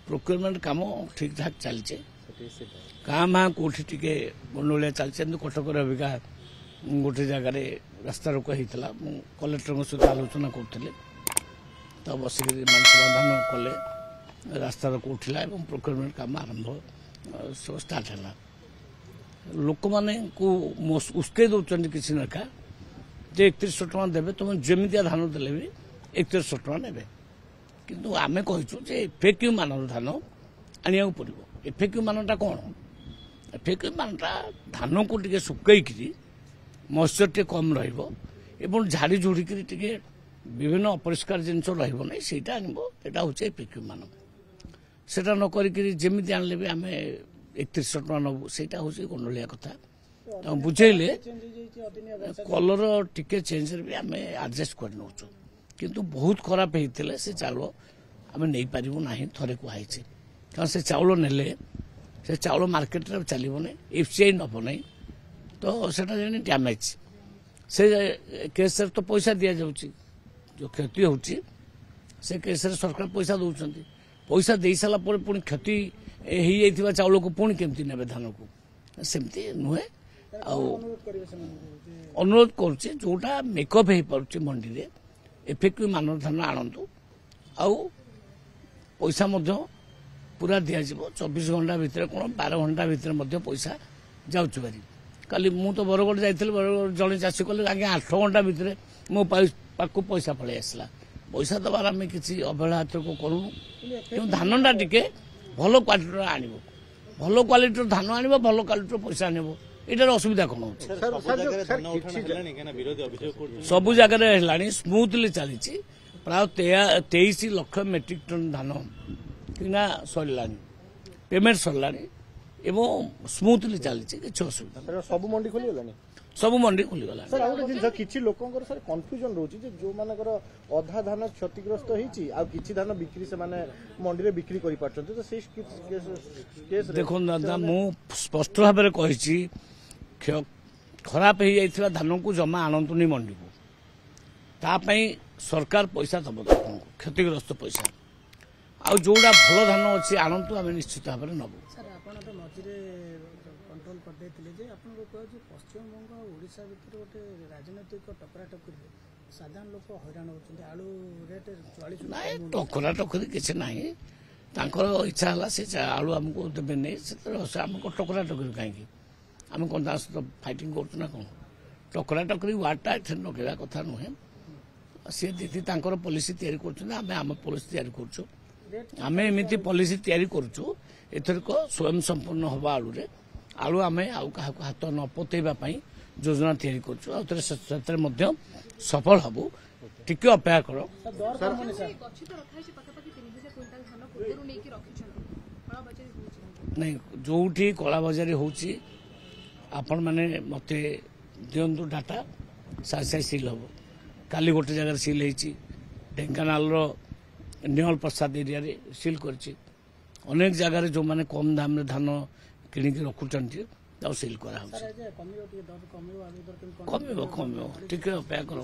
procurement काम ठीक ठाक चलचे क्या माँ कौटी टे गंडोलिया चलचे कटक अबिका गोटे जगार रास्ता रोक होता कलेक्टर सहित आलोचना करुले तो बसिक मान समाधान कले रास्ता रोक उठिला प्रोक्योरमेंट काम आरंभ सब स्टार्ट है लोक मैंने उस्के दौरान किसी नखा जे 3100 टका देवे तुम जमिया धान देले भी 3100 टका ने किंतु आमे कहचु जे एफएक्यू मान धान आनिया पड़ो एफएक्यू मानटा कौन एफएक्यू मानटा धान को टे सुकई मॉइस्चर टे कम रहा झाड़ी झुड़िक विभिन्न अपरिष्कार जिनस रही सेटा आनबा हूँ एफएक्यू मान सेटा नक जमी आनले भी आम 3100 टका नबू से हूँ गंडोलिया कथा बुझेले कलर टिके चेंज भी आम आडजस्ट कर नौ किंतु बहुत खराब होते से चाउल आम नहीं पारू ना थे कहुई कारण से चाउल नेले से चाउल मार्केट चलो ना एफसीआई नब ना तो सेटा डैमेज से केस तो पैसा दि जाऊँगी जो क्षति होची से केस सरकार पैसा दौरान पैसा दे सारापर पुणी क्षति हो चाउल को पुणी केमती ने धान को सेमती नुहे अनुरोध करुचे जोटा मेकअप हो पार्टी मंडी रे एफएक्यू मान धान आणतु आउ पैसा पूरा दि 24 घंटा भितर कौन 12 घंटा भितर पैसा जाऊँ बारी काली मु तो बरगढ़ जाइए बरगढ़ जड़े चाषी कले आगे 8 घंटा भितर मो पाक पैसा पलि आसला पैसा दबार आम किसी अवहेला को करूँ धानटा टिके भल क्वालिटर आनब भल क्वालिटर धान आनब भल क्वालिटर पैसा आनब यार असुविधा कौन हो सबु जगह स्मूथली चली प्राय 23 लाख मेट्रिक टन धान किना सरला पेमेंट सरला स्मूथली चली किसी असुविधा सब मंडी खोलीगला सब मंडी खोलीगला किसी लोकंर सर कन्फ्यूजन रोची जो मानकर अधा धान क्षतिग्रस्त होती किसी धान बिक्री से माने मंडी रे बिक्री करि पारछन तो से केस देखो दादा मु स्पष्ट भाव में कही खराब हो जाइथिला धान को जमा आनंतुनी मंडी को तापाई सरकार पैसा दब क्षतिग्रस्त पैसा आउ जोड़ा भल धान अच्छी आनंतु आम निश्चित भाव में नबू कंट्रोल करदे जे आपन को कह जे पश्चिम बंग ओडिसा भितर गोटे राजनीतिक टकरा टकरी साधारण लोक हैरान होचंदी आलू रेट 44 नहीं टकरा टकरी किसी नहीं तांकर इच्छा हला से आलू हमको देबे नहीं से हमको टकरा टकरी कहीं आम कौन सहित फाइटिंग करूँ ना कौन टकरा टकरी वार्डटा एथे नगेवा कथा नुहे सी दीदी तांकर पॉलिसी तैयारी करम पॉलिसी तैयारी करुँ आम एमती पॉलिसी तैयारी करुँ एथरक स्वयं संपूर्ण हवा आलू रे आलू आम आउ क्या हाथ न पतेवा योजना तैयारी करुँ सफल हबू टिके अपेक्षा कर नहीं जो कला बजारी होची आपण मैंने मत दिंतु डाटा सारे सिल हम काली गोटे जगह सिल होती ढेंकानाल निहल प्रसाद एरिया रे सिल कर अनेक जगह जो मैंने कम दाम धान किणिकी रखुंट सिल कर कम टे अपेक्षा कर